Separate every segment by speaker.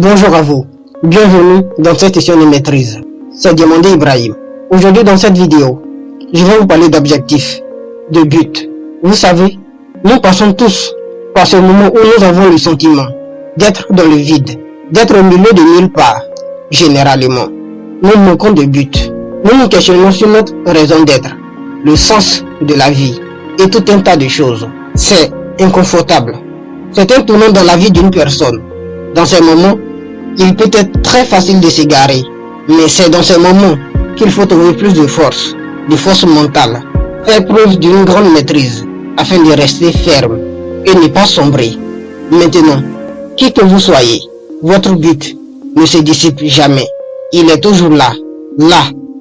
Speaker 1: Bonjour à vous, bienvenue dans cette session de maîtrise. C'est Diamandé Ibrahim. Aujourd'hui dans cette vidéo, je vais vous parler d'objectifs, de buts. Vous savez, nous passons tous par ce moment où nous avons le sentiment d'être dans le vide, d'être au milieu de nulle part. Généralement, nous manquons de but. Nous nous questionnons sur notre raison d'être, le sens de la vie et tout un tas de choses. C'est inconfortable. C'est un tournant dans la vie d'une personne. Dans ces moments, il peut être très facile de s'égarer, mais c'est dans ces moments qu'il faut trouver plus de force mentale, faire preuve d'une grande maîtrise afin de rester ferme et ne pas sombrer. Maintenant, qui que vous soyez, votre but ne se dissipe jamais. Il est toujours là,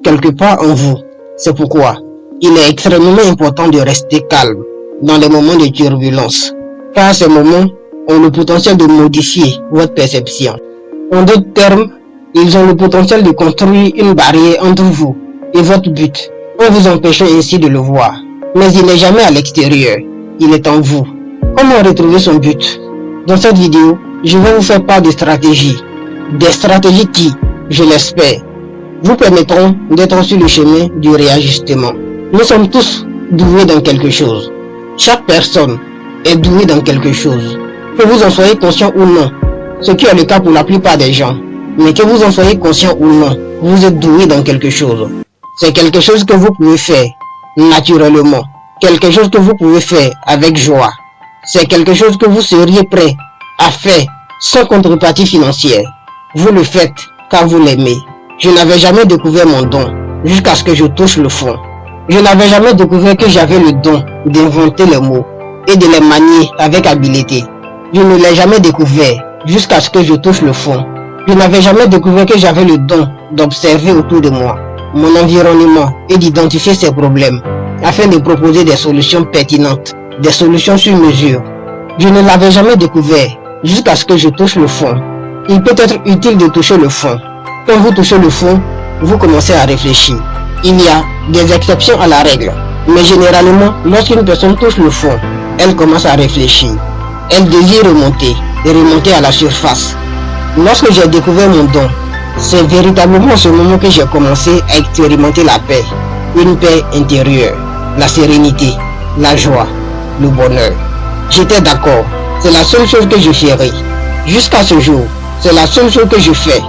Speaker 1: quelque part en vous. C'est pourquoi il est extrêmement important de rester calme dans les moments de turbulence, car ces moments ont le potentiel de modifier votre perception. En d'autres termes, ils ont le potentiel de construire une barrière entre vous et votre but, en vous empêchant ainsi de le voir. Mais il n'est jamais à l'extérieur, il est en vous. Comment retrouver son but? Dans cette vidéo, je vais vous faire part des stratégies qui, je l'espère, vous permettront d'être sur le chemin du réajustement. Nous sommes tous doués dans quelque chose. Chaque personne est douée dans quelque chose. Que vous en soyez conscient ou non, ce qui est le cas pour la plupart des gens, mais que vous en soyez conscient ou non, vous êtes doué dans quelque chose. C'est quelque chose que vous pouvez faire naturellement, quelque chose que vous pouvez faire avec joie. C'est quelque chose que vous seriez prêt à faire sans contrepartie financière. Vous le faites car vous l'aimez. Je n'avais jamais découvert mon don jusqu'à ce que je touche le fond. Je n'avais jamais découvert que j'avais le don d'inventer les mots et de les manier avec habileté. Je ne l'ai jamais découvert jusqu'à ce que je touche le fond. Je n'avais jamais découvert que j'avais le don d'observer autour de moi mon environnement et d'identifier ses problèmes afin de proposer des solutions pertinentes, des solutions sur mesure. Je ne l'avais jamais découvert jusqu'à ce que je touche le fond. Il peut être utile de toucher le fond. Quand vous touchez le fond, vous commencez à réfléchir. Il y a des exceptions à la règle, mais généralement, lorsqu'une personne touche le fond, elle commence à réfléchir. Elle désire remonter à la surface. Lorsque j'ai découvert mon don, c'est véritablement ce moment que j'ai commencé à expérimenter la paix, une paix intérieure, la sérénité, la joie, le bonheur. J'étais d'accord, c'est la seule chose que je ferai. Jusqu'à ce jour, c'est la seule chose que je fais,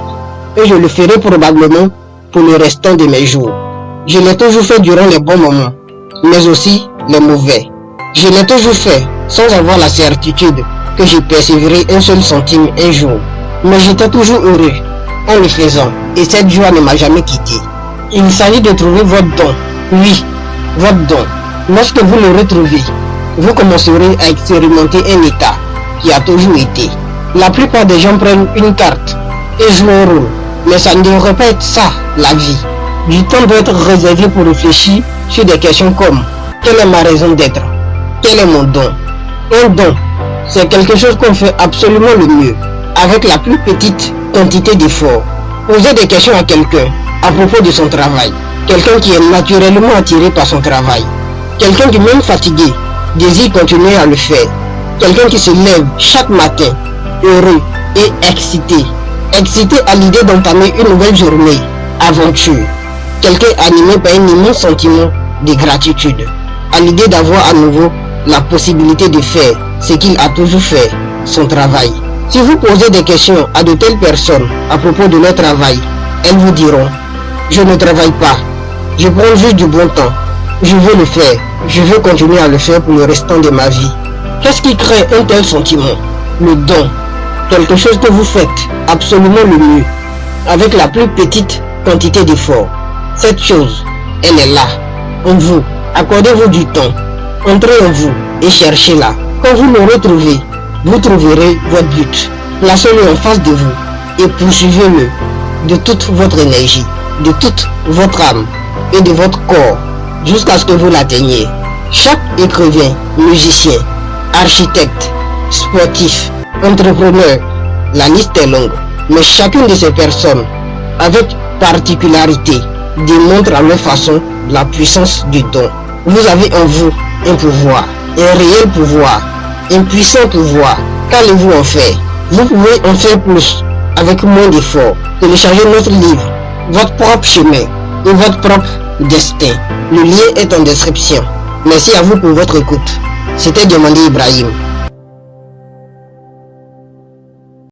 Speaker 1: et je le ferai probablement pour le restant de mes jours. Je l'ai toujours fait durant les bons moments, mais aussi les mauvais. Je l'ai toujours fait sans avoir la certitude que je percevrais un seul centime un jour. Mais j'étais toujours heureux en le faisant et cette joie ne m'a jamais quitté. Il s'agit de trouver votre don. Oui, votre don. Lorsque vous le retrouvez, vous commencerez à expérimenter un état qui a toujours été. La plupart des gens prennent une carte et jouent un rôle. Mais ça ne devrait pas être ça, la vie. Du temps doit être réservé pour réfléchir sur des questions comme: quelle est ma raison d'être? Quel est mon don? Un don, c'est quelque chose qu'on fait absolument le mieux, avec la plus petite quantité d'efforts. Posez des questions à quelqu'un à propos de son travail. Quelqu'un qui est naturellement attiré par son travail. Quelqu'un qui, même fatigué, désire continuer à le faire. Quelqu'un qui se lève chaque matin, heureux et excité. Excité à l'idée d'entamer une nouvelle journée, aventure. Quelqu'un animé par un immense sentiment de gratitude, à l'idée d'avoir à nouveau la possibilité de faire ce qu'il a toujours fait, son travail. Si vous posez des questions à de telles personnes à propos de leur travail, elles vous diront: je ne travaille pas, je prends juste du bon temps, je veux le faire, je veux continuer à le faire pour le restant de ma vie. Qu'est-ce qui crée un tel sentiment? Le don, quelque chose que vous faites absolument le mieux, avec la plus petite quantité d'effort. Cette chose, elle est là, en vous. Accordez-vous du temps, entrez en vous et cherchez-la. Quand vous le retrouvez, vous trouverez votre but. Placez-le en face de vous et poursuivez-le de toute votre énergie, de toute votre âme et de votre corps jusqu'à ce que vous l'atteigniez. Chaque écrivain, musicien, architecte, sportif, entrepreneur, la liste est longue, mais chacune de ces personnes, avec particularité, démontre à leur façon la puissance du don. Vous avez en vous un pouvoir, un réel pouvoir, un puissant pouvoir. Qu'allez-vous en faire? Vous pouvez en faire plus avec moins d'efforts. Téléchargez notre livre, Votre propre chemin et votre propre destin. Le lien est en description. Merci à vous pour votre écoute. C'était Diomandé Ibrahim.